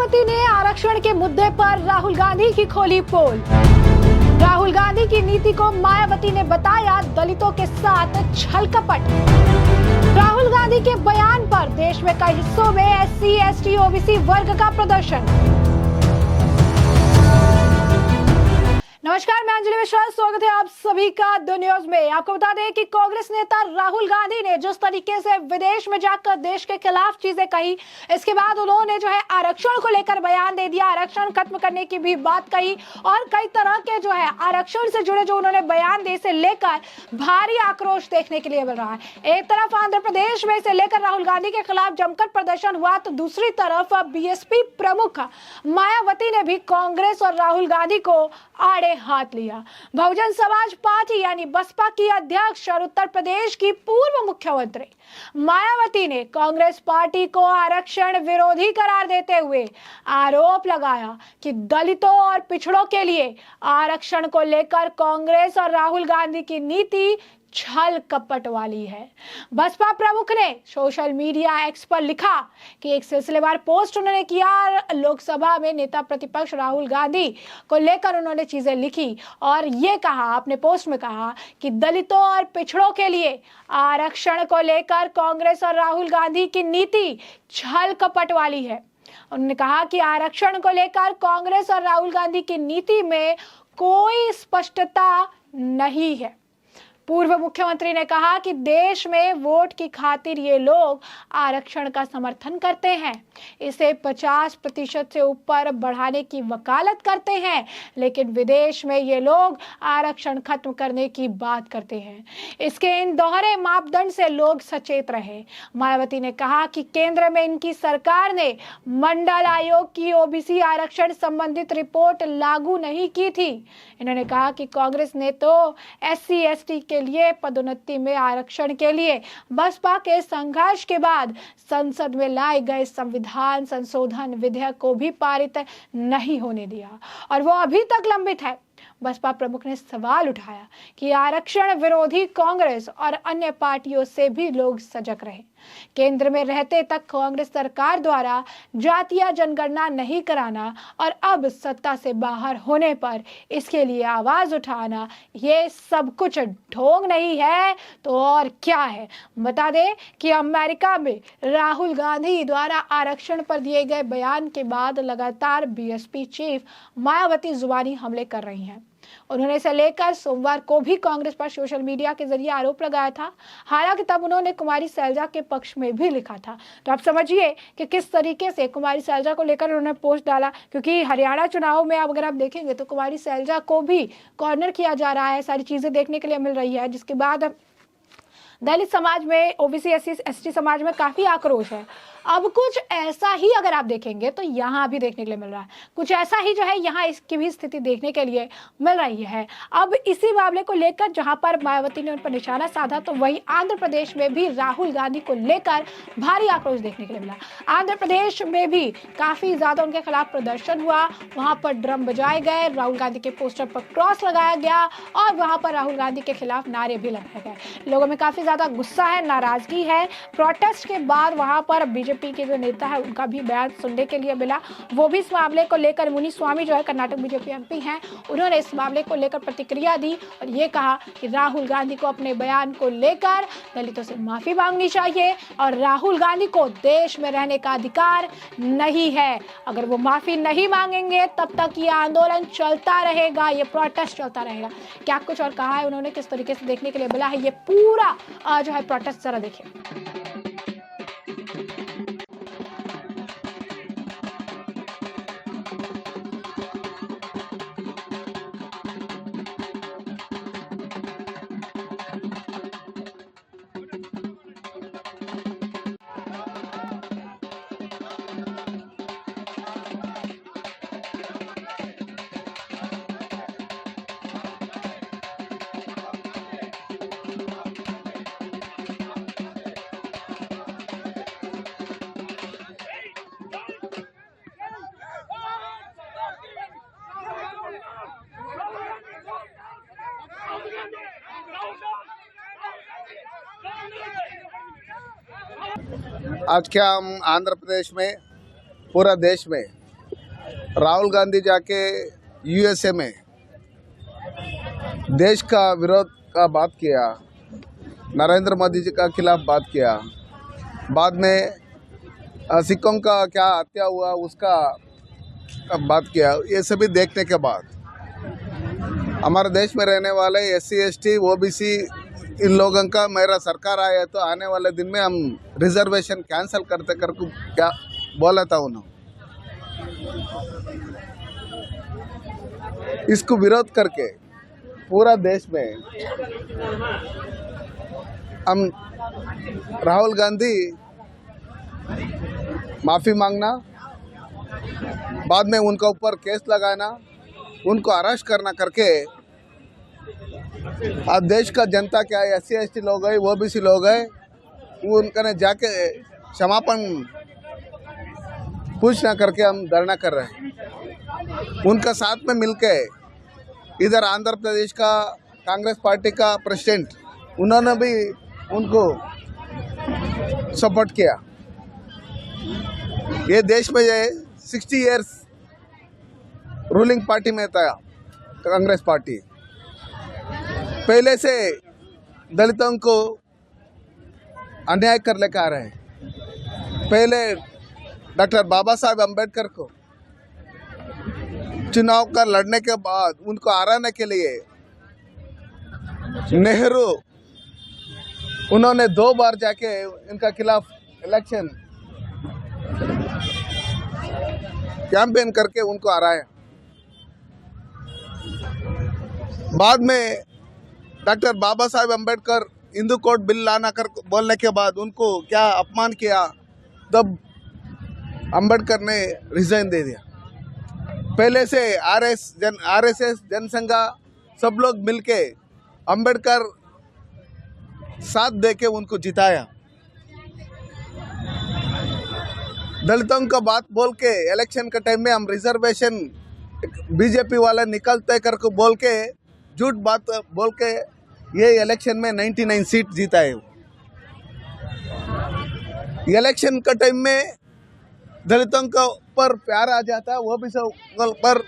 मायावती ने आरक्षण के मुद्दे पर राहुल गांधी की खोली पोल। राहुल गांधी की नीति को मायावती ने बताया दलितों के साथ छल कपट। राहुल गांधी के बयान पर देश में कई हिस्सों में एससी, एसटी, ओबीसी वर्ग का प्रदर्शन। नमस्कार, मैं अंजलि मिश्रा, स्वागत है आप सभी का द न्यूज में। आपको बता दें कि कांग्रेस नेता राहुल गांधी ने जिस तरीके से विदेश में जाकर देश के खिलाफ चीजें कही, इसके बाद उन्होंने जो है आरक्षण को लेकर बयान दे दिया, आरक्षण खत्म करने की भी बात कही और कई तरह के जो है आरक्षण से जुड़े जो उन्होंने बयान दे, इसे लेकर भारी आक्रोश देखने के लिए मिल रहा है। एक तरफ आंध्र प्रदेश में इसे लेकर राहुल गांधी के खिलाफ जमकर प्रदर्शन हुआ, तो दूसरी तरफ बीएसपी प्रमुख मायावती ने भी कांग्रेस और राहुल गांधी को आड़े हाथ लिया। बहुजन समाज पार्टी यानी बसपा की अध्यक्ष और उत्तर प्रदेश की पूर्व मुख्यमंत्री मायावती ने कांग्रेस पार्टी को आरक्षण विरोधी करार देते हुए आरोप लगाया कि दलितों और पिछड़ों के लिए आरक्षण को लेकर कांग्रेस और राहुल गांधी की नीति छल कपट वाली है। बसपा प्रमुख ने सोशल मीडिया एक्स पर लिखा कि एक सिलसिलेवार पोस्ट उन्होंने किया। लोकसभा में नेता प्रतिपक्ष राहुल गांधी को लेकर उन्होंने चीजें लिखी और ये कहा, अपने पोस्ट में कहा कि दलितों और पिछड़ों के लिए आरक्षण को लेकर कांग्रेस और राहुल गांधी की नीति छल कपट वाली है। उन्होंने कहा कि आरक्षण को लेकर कांग्रेस और राहुल गांधी की नीति में कोई स्पष्टता नहीं है। पूर्व मुख्यमंत्री ने कहा कि देश में वोट की खातिर ये लोग आरक्षण का समर्थन करते हैं, इसे 50% से ऊपर बढ़ाने की वकालत करते हैं, लेकिन विदेश में ये लोग आरक्षण खत्म करने की बात करते हैं। इसके इन दोहरे मापदंड से लोग सचेत रहे। मायावती ने कहा कि केंद्र में इनकी सरकार ने मंडल आयोग की ओबीसी आरक्षण संबंधित रिपोर्ट लागू नहीं की थी। इन्होंने कहा कि कांग्रेस ने तो एससी, एसटी के लिए पदोन्नति में आरक्षण के लिए बसपा के संघर्ष के बाद संसद में लाए गए संविधान संशोधन विधेयक को भी पारित नहीं होने दिया और वो अभी तक लंबित है। बसपा प्रमुख ने सवाल उठाया कि आरक्षण विरोधी कांग्रेस और अन्य पार्टियों से भी लोग सजग रहे। केंद्र में रहते तक कांग्रेस सरकार द्वारा जातीय जनगणना नहीं कराना और अब सत्ता से बाहर होने पर इसके लिए आवाज उठाना, ये सब कुछ ढोंग नहीं है तो और क्या है। बता दें कि अमेरिका में राहुल गांधी द्वारा आरक्षण पर दिए गए बयान के बाद लगातार बीएसपी चीफ मायावती जुबानी हमले कर रही हैं। उन्होंने इसे लेकर सोमवार को भी कांग्रेस पर सोशल मीडिया के जरिए आरोप लगाया था। हालांकि तब उन्होंने कुमारी सैलजा के पक्ष में भी लिखा था। तो आप समझिए कि किस तरीके से कुमारी सैलजा को लेकर उन्होंने पोस्ट डाला, क्योंकि हरियाणा चुनाव में अब अगर आप देखेंगे तो कुमारी सैलजा को भी कॉर्नर किया जा रहा है, सारी चीजें देखने के लिए मिल रही है, जिसके बाद दलित समाज में, ओबीसी, एसटी समाज में काफी आक्रोश है। अब कुछ ऐसा ही अगर आप देखेंगे तो यहाँ भी देखने के लिए मिल रहा है, कुछ ऐसा ही जो है यहाँ इसकी भी स्थिति देखने के लिए मिल रही है। अब इसी मामले को लेकर जहाँ पर मायावती ने उन पर निशाना साधा, तो वही आंध्र प्रदेश में भी राहुल गांधी को लेकर भारी आक्रोश देखने के लिए मिला। आंध्र प्रदेश में भी काफी ज्यादा उनके खिलाफ प्रदर्शन हुआ, वहां पर ड्रम बजाए गए, राहुल गांधी के पोस्टर पर क्रॉस लगाया गया और वहां पर राहुल गांधी के खिलाफ नारे भी लगाए गए। लोगों में काफी ज्यादा गुस्सा है, नाराजगी है। प्रोटेस्ट के बाद वहां पर बीजेपी के जो नेता है उनका भी बयान सुनने के लिए मिला। वो भी इस मामले को लेकर, मुनिस्वामी जो है कर्नाटक बीजेपी एमपी हैं, उन्होंने इस मामले को लेकर प्रतिक्रिया दी और ये कहा कि राहुल गांधी को अपने बयान को लेकर दलितों से माफी मांगनी चाहिए और राहुल गांधी को देश में रहने का अधिकार नहीं है। अगर वो माफी नहीं मांगेंगे तब तक ये आंदोलन चलता रहेगा, ये प्रोटेस्ट चलता रहेगा। क्या कुछ और कहा है उन्होंने, किस तरीके से देखने के लिए मिला है ये पूरा जो है प्रोटेस्ट, जरा देखिए। आज क्या हम आंध्र प्रदेश में, पूरा देश में राहुल गांधी जाके यूएसए में देश का विरोध का बात किया, नरेंद्र मोदी जी का खिलाफ बात किया, बाद में सिखों का क्या हत्या हुआ उसका बात किया। ये सभी देखने के बाद हमारे देश में रहने वाले SC ST OBC इन लोगों का मेरा सरकार आया तो आने वाले दिन में हम रिजर्वेशन कैंसिल करते कर क्या बोला था उन्होंने। इसको विरोध करके पूरा देश में हम राहुल गांधी माफ़ी मांगना, बाद में उनका ऊपर केस लगाना, उनको अरेस्ट करना करके आज देश का जनता क्या है, SC ST लोग है, OBC लोग है, वो उनका ने जाके क्षमापण पूछना करके हम धरना कर रहे हैं। उनका साथ में मिलके इधर आंध्र प्रदेश का कांग्रेस पार्टी का प्रेसिडेंट उन्होंने भी उनको सपोर्ट किया। ये देश में ये 60 इयर्स रूलिंग पार्टी में था कांग्रेस पार्टी। पहले से दलितों को अन्याय कर लेकर आ रहे हैं। पहले डॉक्टर बाबा साहब अम्बेडकर को चुनाव का लड़ने के बाद उनको हराने के लिए नेहरू उन्होंने 2 बार जाके इनका खिलाफ इलेक्शन कैंपेन करके उनको हराया। बाद में डॉक्टर बाबा साहब अम्बेडकर हिंदू कोड बिल लाना कर बोलने के बाद उनको क्या अपमान किया, तब अम्बेडकर ने रिजाइन दे दिया। पहले से RSS जनसंघ सब लोग मिलके अम्बेडकर साथ देके उनको जिताया। दलितों का बात बोल के इलेक्शन के टाइम में हम रिजर्वेशन बीजेपी वाले निकलते करके बोल के झूठ बात बोल के ये इलेक्शन में 99 सीट जीता है। इलेक्शन के टाइम में दलितों का पर प्यार आ जाता, वो भी सब पर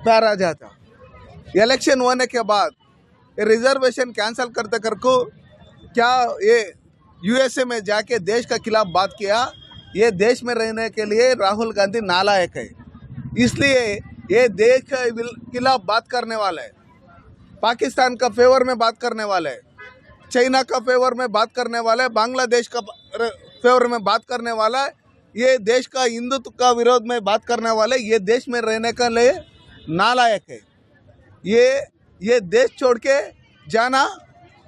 प्यार आ जाता। इलेक्शन होने के बाद रिजर्वेशन कैंसिल करते करको क्या ये यूएसए में जाके देश का खिलाफ बात किया। ये देश में रहने के लिए राहुल गांधी नालायक है, इसलिए ये देश के खिलाफ बात करने वाला है, पाकिस्तान का फेवर में बात करने वाला है, चाइना का फेवर में बात करने वाला है, बांग्लादेश का फेवर में बात करने वाला है, ये देश का हिंदुत्व का विरोध में बात करने वाले, ये देश में रहने के लिए नालायक है। ये देश छोड़ के जाना,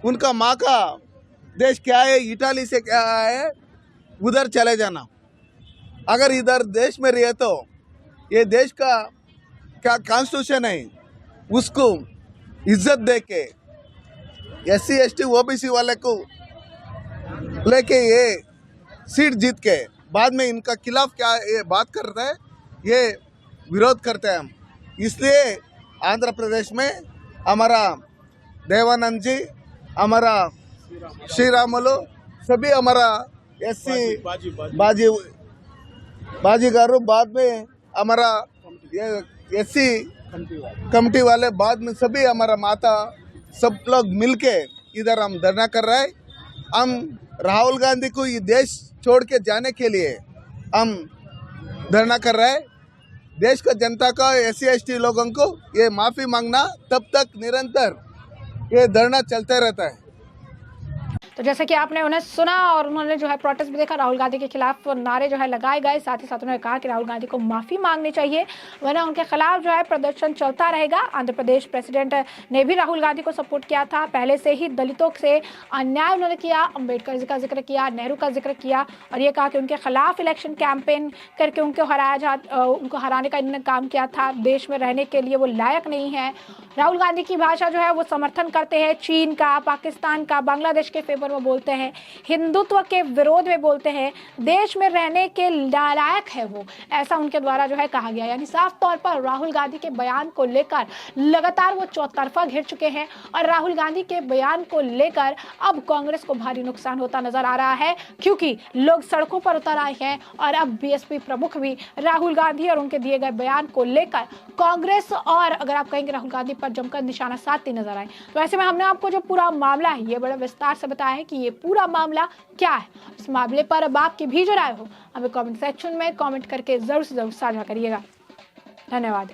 उनका माँ का देश क्या है, इटाली से क्या है, उधर चले जाना। अगर इधर देश में रहे तो ये देश का क्या कॉन्स्टिट्यूशन है उसको इज्जत दे के SC ST OBC वाले को लेके ये सीट जीत के बाद में इनका खिलाफ क्या ये बात करता है, ये विरोध करते हैं हम। इसलिए आंध्र प्रदेश में हमारा देवानंद जी, हमारा श्री रामुलु, सभी हमारा SC बाजी गारू, बाद में हमारा ये SC कमेटी वाले, बाद में सभी हमारा माता सब लोग मिलके इधर हम धरना कर रहे हैं। हम राहुल गांधी को ये देश छोड़ के जाने के लिए हम धरना कर रहे हैं। देश का जनता का SC ST लोगों को ये माफ़ी मांगना, तब तक निरंतर ये धरना चलते रहता है। तो जैसे कि आपने उन्हें सुना और उन्होंने जो है प्रोटेस्ट भी देखा, राहुल गांधी के खिलाफ नारे जो है लगाए गए, साथ ही साथ उन्होंने कहा कि राहुल गांधी को माफ़ी मांगनी चाहिए, वरना उनके खिलाफ जो है प्रदर्शन चलता रहेगा। आंध्र प्रदेश प्रेसिडेंट ने भी राहुल गांधी को सपोर्ट किया था। पहले से ही दलितों से अन्याय उन्होंने किया, अम्बेडकर जी का जिक्र किया, नेहरू का जिक्र किया और ये कहा कि उनके खिलाफ इलेक्शन कैंपेन करके उनको हराने का इन्होंने काम किया था। देश में रहने के लिए वो लायक नहीं है। राहुल गांधी की भाषा जो है वो समर्थन करते हैं चीन का, पाकिस्तान का, बांग्लादेश के फेवर वो बोलते हैं, हिंदुत्व के विरोध में बोलते हैं, देश में रहने के लायक है वो, ऐसा उनके द्वारा जो है कहा गया। यानी साफ तौर पर राहुल गांधी के बयान को लेकर लगातार वो चौतरफा घिर चुके हैं और राहुल गांधी के बयान को लेकर अब कांग्रेस को भारी नुकसान होता नजर आ रहा है, क्योंकि लोग सड़कों पर उतर आए हैं और अब बीएसपी प्रमुख भी राहुल गांधी और उनके दिए गए बयान को लेकर कांग्रेस और अगर आप कहेंगे राहुल गांधी पर जमकर निशाना साधते नजर आए। तो ऐसे में हमने आपको जो पूरा मामला है ये बड़ा विस्तार से बताया है कि ये पूरा मामला क्या है। इस मामले पर अब आपकी भी जो राय हो हमें कमेंट सेक्शन में कमेंट करके जरूर से जरूर साझा करिएगा। धन्यवाद।